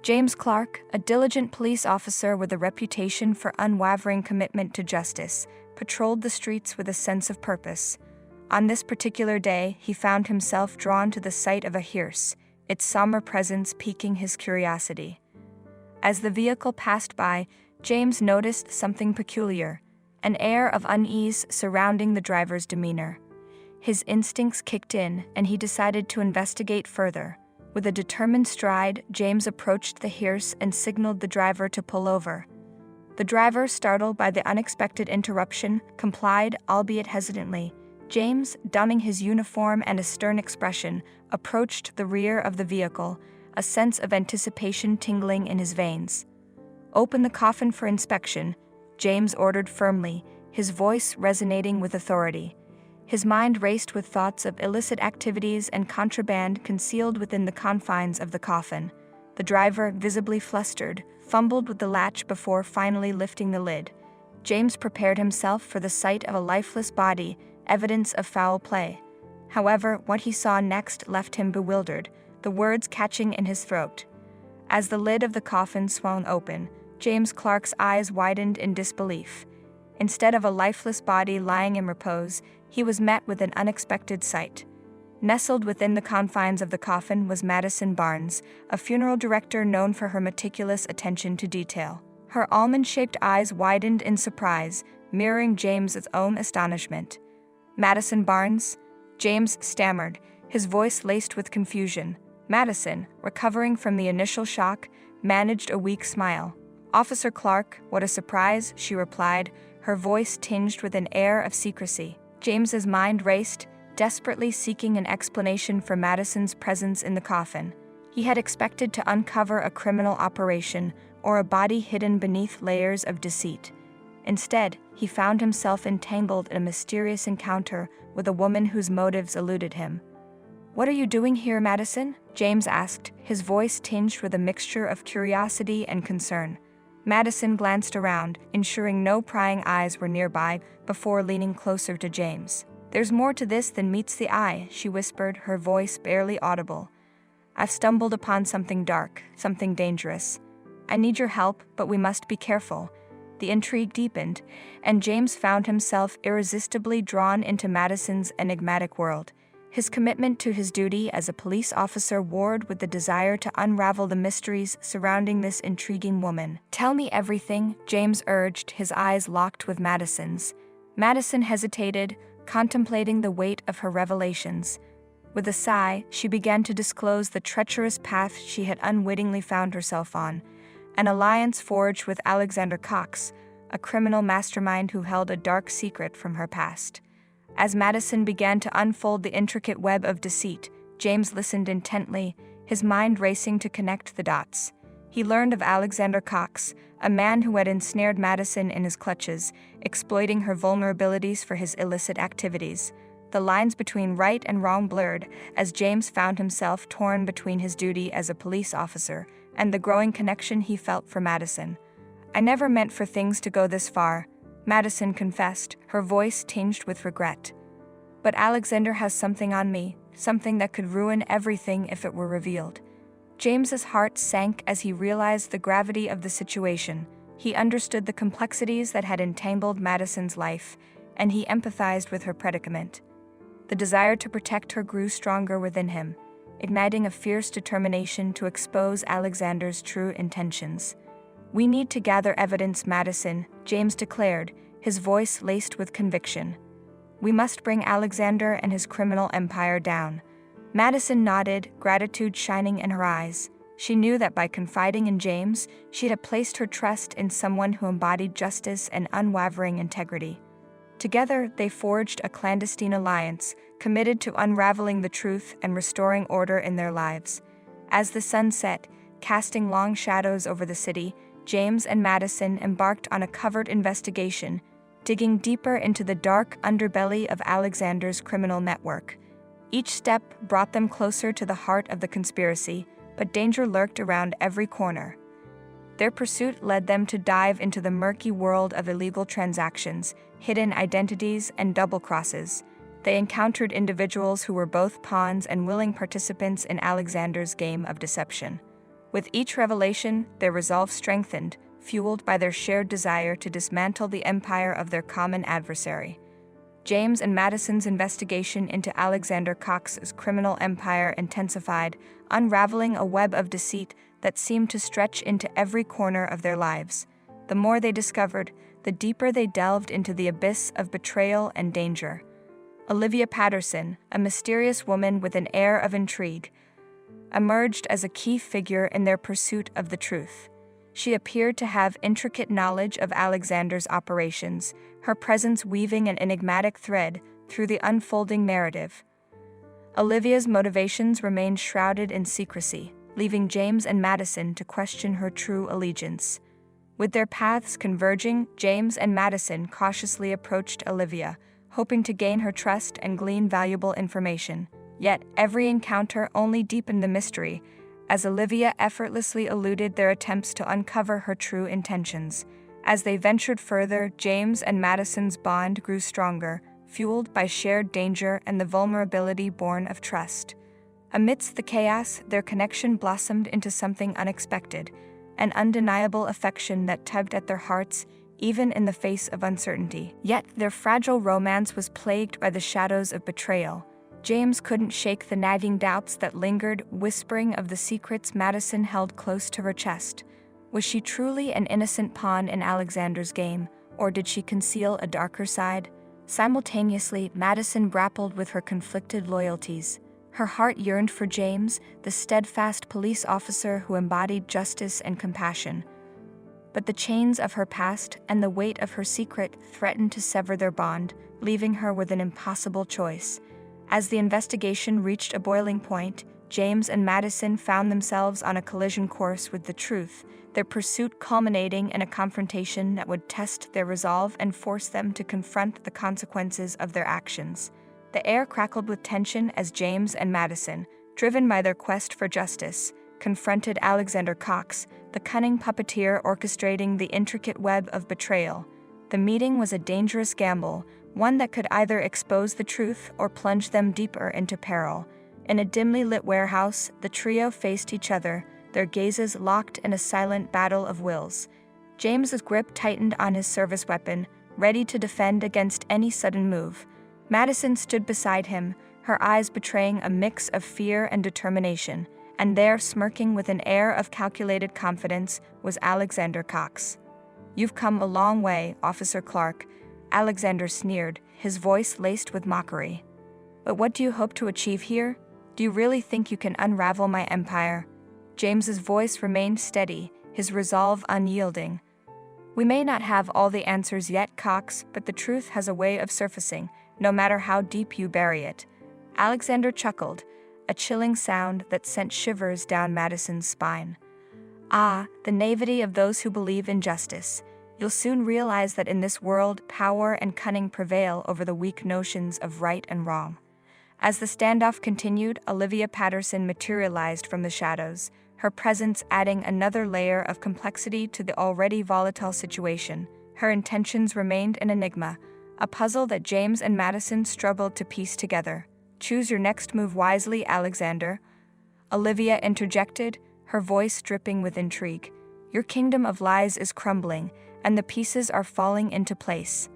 James Clark, a diligent police officer with a reputation for unwavering commitment to justice, patrolled the streets with a sense of purpose. On this particular day, he found himself drawn to the sight of a hearse, its somber presence piquing his curiosity. As the vehicle passed by, James noticed something peculiar, an air of unease surrounding the driver's demeanor. His instincts kicked in, and he decided to investigate further. With a determined stride, James approached the hearse and signaled the driver to pull over. The driver, startled by the unexpected interruption, complied, albeit hesitantly. James, donning his uniform and a stern expression, approached the rear of the vehicle, a sense of anticipation tingling in his veins. "Open the coffin for inspection," James ordered firmly, his voice resonating with authority. His mind raced with thoughts of illicit activities and contraband concealed within the confines of the coffin. The driver, visibly flustered, fumbled with the latch before finally lifting the lid. James prepared himself for the sight of a lifeless body, evidence of foul play. However, what he saw next left him bewildered, the words catching in his throat. As the lid of the coffin swung open, James Clark's eyes widened in disbelief. Instead of a lifeless body lying in repose, he was met with an unexpected sight. Nestled within the confines of the coffin was Madison Barnes, a funeral director known for her meticulous attention to detail. Her almond-shaped eyes widened in surprise, mirroring James's own astonishment. "Madison Barnes?" James stammered, his voice laced with confusion. Madison, recovering from the initial shock, managed a weak smile. "Officer Clark, what a surprise," she replied, her voice tinged with an air of secrecy. James's mind raced, desperately seeking an explanation for Madison's presence in the coffin. He had expected to uncover a criminal operation or a body hidden beneath layers of deceit. Instead, he found himself entangled in a mysterious encounter with a woman whose motives eluded him. "What are you doing here, Madison?" James asked, his voice tinged with a mixture of curiosity and concern. Madison glanced around, ensuring no prying eyes were nearby, before leaning closer to James. "There's more to this than meets the eye," she whispered, her voice barely audible. "I've stumbled upon something dark, something dangerous. I need your help, but we must be careful." The intrigue deepened, and James found himself irresistibly drawn into Madison's enigmatic world. His commitment to his duty as a police officer warred with the desire to unravel the mysteries surrounding this intriguing woman. "Tell me everything," James urged, his eyes locked with Madison's. Madison hesitated, contemplating the weight of her revelations. With a sigh, she began to disclose the treacherous path she had unwittingly found herself on, an alliance forged with Alexander Cox, a criminal mastermind who held a dark secret from her past. As Madison began to unfold the intricate web of deceit, James listened intently, his mind racing to connect the dots. He learned of Alexander Cox, a man who had ensnared Madison in his clutches, exploiting her vulnerabilities for his illicit activities. The lines between right and wrong blurred, as James found himself torn between his duty as a police officer and the growing connection he felt for Madison. "I never meant for things to go this far," Madison confessed, her voice tinged with regret. "But Alexander has something on me, something that could ruin everything if it were revealed." James's heart sank as he realized the gravity of the situation. He understood the complexities that had entangled Madison's life, and he empathized with her predicament. The desire to protect her grew stronger within him, igniting a fierce determination to expose Alexander's true intentions. "We need to gather evidence, Madison," James declared, his voice laced with conviction. "We must bring Alexander and his criminal empire down." Madison nodded, gratitude shining in her eyes. She knew that by confiding in James, she had placed her trust in someone who embodied justice and unwavering integrity. Together, they forged a clandestine alliance, committed to unraveling the truth and restoring order in their lives. As the sun set, casting long shadows over the city, James and Madison embarked on a covert investigation, digging deeper into the dark underbelly of Alexander's criminal network. Each step brought them closer to the heart of the conspiracy, but danger lurked around every corner. Their pursuit led them to dive into the murky world of illegal transactions, hidden identities, and double crosses. They encountered individuals who were both pawns and willing participants in Alexander's game of deception. With each revelation, their resolve strengthened, fueled by their shared desire to dismantle the empire of their common adversary. James and Madison's investigation into Alexander Cox's criminal empire intensified, unraveling a web of deceit that seemed to stretch into every corner of their lives. The more they discovered, the deeper they delved into the abyss of betrayal and danger. Olivia Patterson, a mysterious woman with an air of intrigue, emerged as a key figure in their pursuit of the truth. She appeared to have intricate knowledge of Alexander's operations, her presence weaving an enigmatic thread through the unfolding narrative. Olivia's motivations remained shrouded in secrecy, leaving James and Madison to question her true allegiance. With their paths converging, James and Madison cautiously approached Olivia, hoping to gain her trust and glean valuable information. Yet every encounter only deepened the mystery, as Olivia effortlessly eluded their attempts to uncover her true intentions. As they ventured further, James and Madison's bond grew stronger, fueled by shared danger and the vulnerability born of trust. Amidst the chaos, their connection blossomed into something unexpected, an undeniable affection that tugged at their hearts, even in the face of uncertainty. Yet their fragile romance was plagued by the shadows of betrayal. James couldn't shake the nagging doubts that lingered, whispering of the secrets Madison held close to her chest. Was she truly an innocent pawn in Alexander's game, or did she conceal a darker side? Simultaneously, Madison grappled with her conflicted loyalties. Her heart yearned for James, the steadfast police officer who embodied justice and compassion. But the chains of her past and the weight of her secret threatened to sever their bond, leaving her with an impossible choice. As the investigation reached a boiling point, James and Madison found themselves on a collision course with the truth, their pursuit culminating in a confrontation that would test their resolve and force them to confront the consequences of their actions. The air crackled with tension as James and Madison, driven by their quest for justice, confronted Alexander Cox, the cunning puppeteer orchestrating the intricate web of betrayal. The meeting was a dangerous gamble, one that could either expose the truth or plunge them deeper into peril. In a dimly lit warehouse, the trio faced each other, their gazes locked in a silent battle of wills. James's grip tightened on his service weapon, ready to defend against any sudden move. Madison stood beside him, her eyes betraying a mix of fear and determination, and there, smirking with an air of calculated confidence, was Alexander Cox. "You've come a long way, Officer Clark," Alexander sneered, his voice laced with mockery. "But what do you hope to achieve here? Do you really think you can unravel my empire?" James's voice remained steady, his resolve unyielding. "We may not have all the answers yet, Cox, but the truth has a way of surfacing, no matter how deep you bury it." Alexander chuckled, a chilling sound that sent shivers down Madison's spine. "Ah, the naivety of those who believe in justice. You'll soon realize that in this world, power and cunning prevail over the weak notions of right and wrong." As the standoff continued, Olivia Patterson materialized from the shadows, her presence adding another layer of complexity to the already volatile situation. Her intentions remained an enigma, a puzzle that James and Madison struggled to piece together. "Choose your next move wisely, Alexander," Olivia interjected, her voice dripping with intrigue. "Your kingdom of lies is crumbling, and the pieces are falling into place."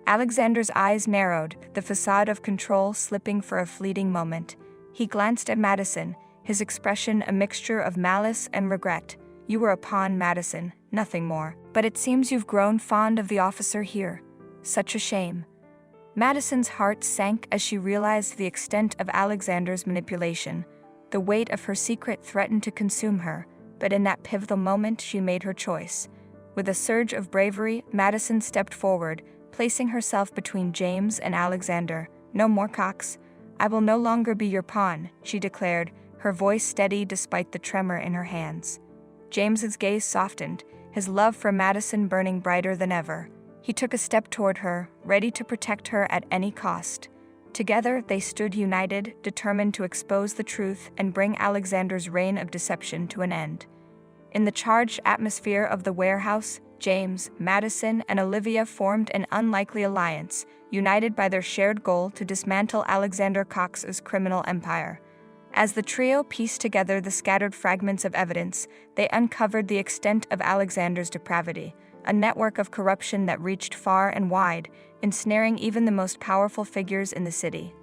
Alexander's eyes narrowed, the facade of control slipping for a fleeting moment. He glanced at Madison, his expression a mixture of malice and regret. "You were a pawn, Madison, nothing more. But it seems you've grown fond of the officer here. Such a shame." Madison's heart sank as she realized the extent of Alexander's manipulation. The weight of her secret threatened to consume her, but in that pivotal moment she made her choice. With a surge of bravery, Madison stepped forward, placing herself between James and Alexander. "No more, Cox. I will no longer be your pawn," she declared, her voice steady despite the tremor in her hands. James's gaze softened, his love for Madison burning brighter than ever. He took a step toward her, ready to protect her at any cost. Together, they stood united, determined to expose the truth and bring Alexander's reign of deception to an end. In the charged atmosphere of the warehouse, James, Madison, and Olivia formed an unlikely alliance, united by their shared goal to dismantle Alexander Cox's criminal empire. As the trio pieced together the scattered fragments of evidence, they uncovered the extent of Alexander's depravity, a network of corruption that reached far and wide, ensnaring even the most powerful figures in the city.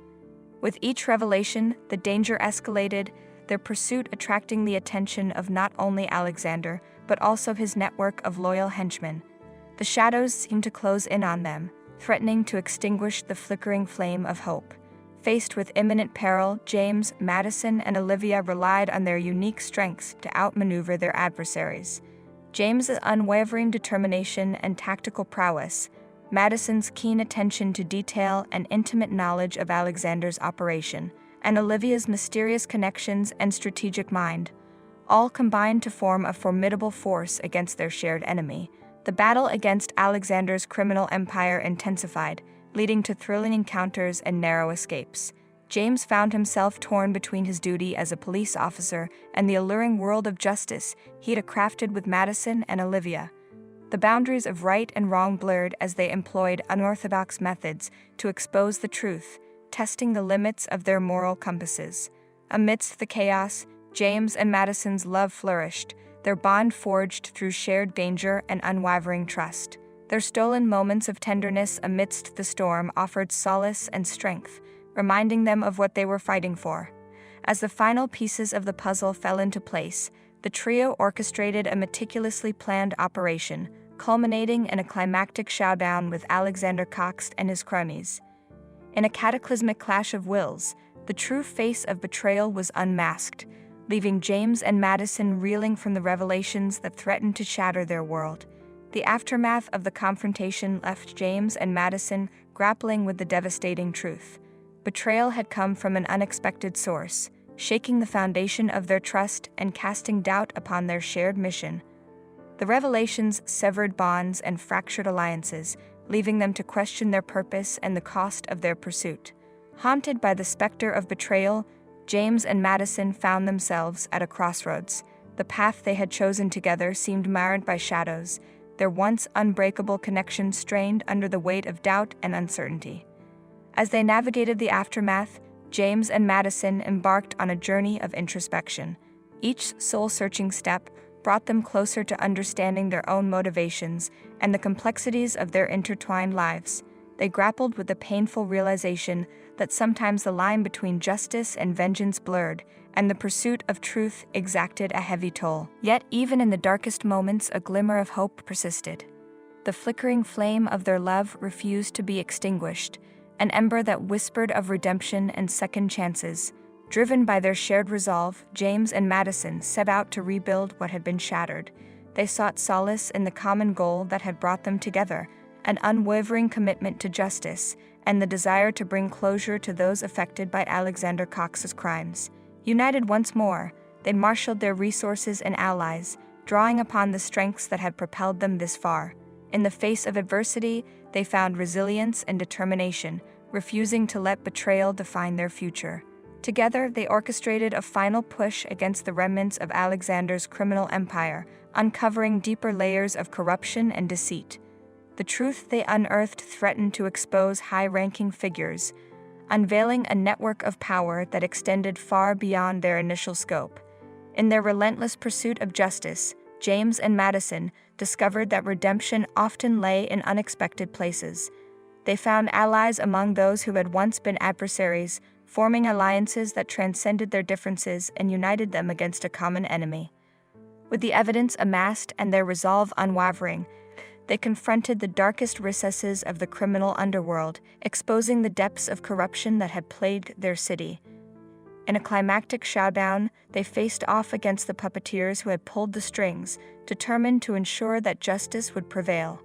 With each revelation, the danger escalated, their pursuit attracting the attention of not only Alexander, but also his network of loyal henchmen. The shadows seemed to close in on them, threatening to extinguish the flickering flame of hope. Faced with imminent peril, James, Madison, and Olivia relied on their unique strengths to outmaneuver their adversaries. James's unwavering determination and tactical prowess, Madison's keen attention to detail and intimate knowledge of Alexander's operation, and Olivia's mysterious connections and strategic mind, all combined to form a formidable force against their shared enemy. The battle against Alexander's criminal empire intensified, leading to thrilling encounters and narrow escapes. James found himself torn between his duty as a police officer and the alluring world of justice he had crafted with Madison and Olivia. The boundaries of right and wrong blurred as they employed unorthodox methods to expose the truth, testing the limits of their moral compasses. Amidst the chaos, James and Madison's love flourished, their bond forged through shared danger and unwavering trust. Their stolen moments of tenderness amidst the storm offered solace and strength, reminding them of what they were fighting for. As the final pieces of the puzzle fell into place, the trio orchestrated a meticulously planned operation, culminating in a climactic showdown with Alexander Cox and his cronies. In a cataclysmic clash of wills, the true face of betrayal was unmasked, leaving James and Madison reeling from the revelations that threatened to shatter their world. The aftermath of the confrontation left James and Madison grappling with the devastating truth. Betrayal had come from an unexpected source, shaking the foundation of their trust and casting doubt upon their shared mission. The revelations severed bonds and fractured alliances, leaving them to question their purpose and the cost of their pursuit. Haunted by the specter of betrayal, James and Madison found themselves at a crossroads. The path they had chosen together seemed marred by shadows, their once unbreakable connection strained under the weight of doubt and uncertainty. As they navigated the aftermath, James and Madison embarked on a journey of introspection. Each soul-searching step brought them closer to understanding their own motivations and the complexities of their intertwined lives. They grappled with the painful realization that sometimes the line between justice and vengeance blurred, and the pursuit of truth exacted a heavy toll. Yet even in the darkest moments, a glimmer of hope persisted. The flickering flame of their love refused to be extinguished, an ember that whispered of redemption and second chances. Driven by their shared resolve, James and Madison set out to rebuild what had been shattered. They sought solace in the common goal that had brought them together, an unwavering commitment to justice, and the desire to bring closure to those affected by Alexander Cox's crimes. United once more, they marshaled their resources and allies, drawing upon the strengths that had propelled them this far. In the face of adversity, they found resilience and determination, refusing to let betrayal define their future. Together, they orchestrated a final push against the remnants of Alexander's criminal empire, uncovering deeper layers of corruption and deceit. The truth they unearthed threatened to expose high-ranking figures, unveiling a network of power that extended far beyond their initial scope. In their relentless pursuit of justice, James and Madison discovered that redemption often lay in unexpected places. They found allies among those who had once been adversaries, forming alliances that transcended their differences and united them against a common enemy. With the evidence amassed and their resolve unwavering, they confronted the darkest recesses of the criminal underworld, exposing the depths of corruption that had plagued their city. In a climactic showdown, they faced off against the puppeteers who had pulled the strings, determined to ensure that justice would prevail.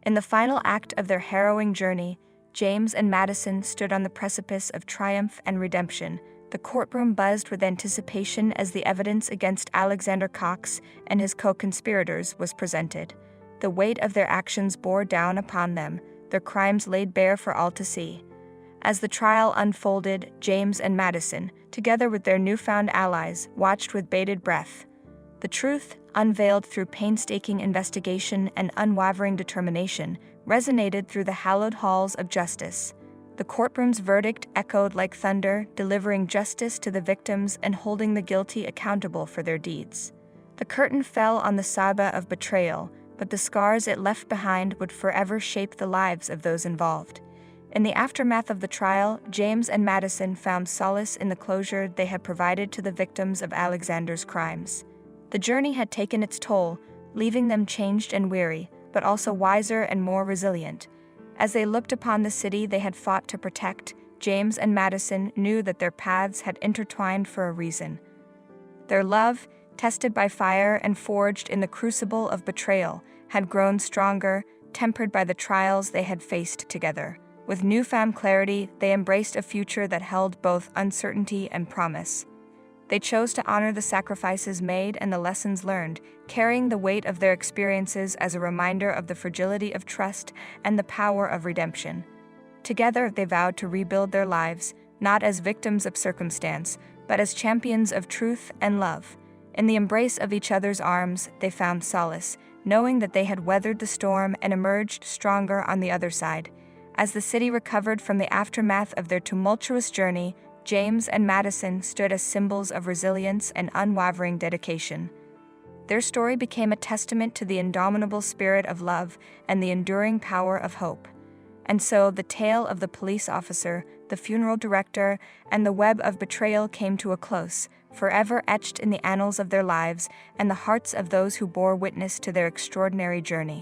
In the final act of their harrowing journey, James and Madison stood on the precipice of triumph and redemption. The courtroom buzzed with anticipation as the evidence against Alexander Cox and his co-conspirators was presented. The weight of their actions bore down upon them, their crimes laid bare for all to see. As the trial unfolded, James and Madison, together with their newfound allies, watched with bated breath. The truth, unveiled through painstaking investigation and unwavering determination, resonated through the hallowed halls of justice. The courtroom's verdict echoed like thunder, delivering justice to the victims and holding the guilty accountable for their deeds. The curtain fell on the saga of betrayal, but the scars it left behind would forever shape the lives of those involved. In the aftermath of the trial, James and Madison found solace in the closure they had provided to the victims of Alexander's crimes. The journey had taken its toll, leaving them changed and weary, but also wiser and more resilient. As they looked upon the city they had fought to protect, James and Madison knew that their paths had intertwined for a reason. Their love, tested by fire and forged in the crucible of betrayal, had grown stronger, tempered by the trials they had faced together. With newfound clarity, they embraced a future that held both uncertainty and promise. They chose to honor the sacrifices made and the lessons learned, carrying the weight of their experiences as a reminder of the fragility of trust and the power of redemption. Together, they vowed to rebuild their lives, not as victims of circumstance, but as champions of truth and love. In the embrace of each other's arms, they found solace, knowing that they had weathered the storm and emerged stronger on the other side. As the city recovered from the aftermath of their tumultuous journey, James and Madison stood as symbols of resilience and unwavering dedication. Their story became a testament to the indomitable spirit of love and the enduring power of hope. And so the tale of the police officer, the funeral director, and the web of betrayal came to a close, forever etched in the annals of their lives and the hearts of those who bore witness to their extraordinary journey.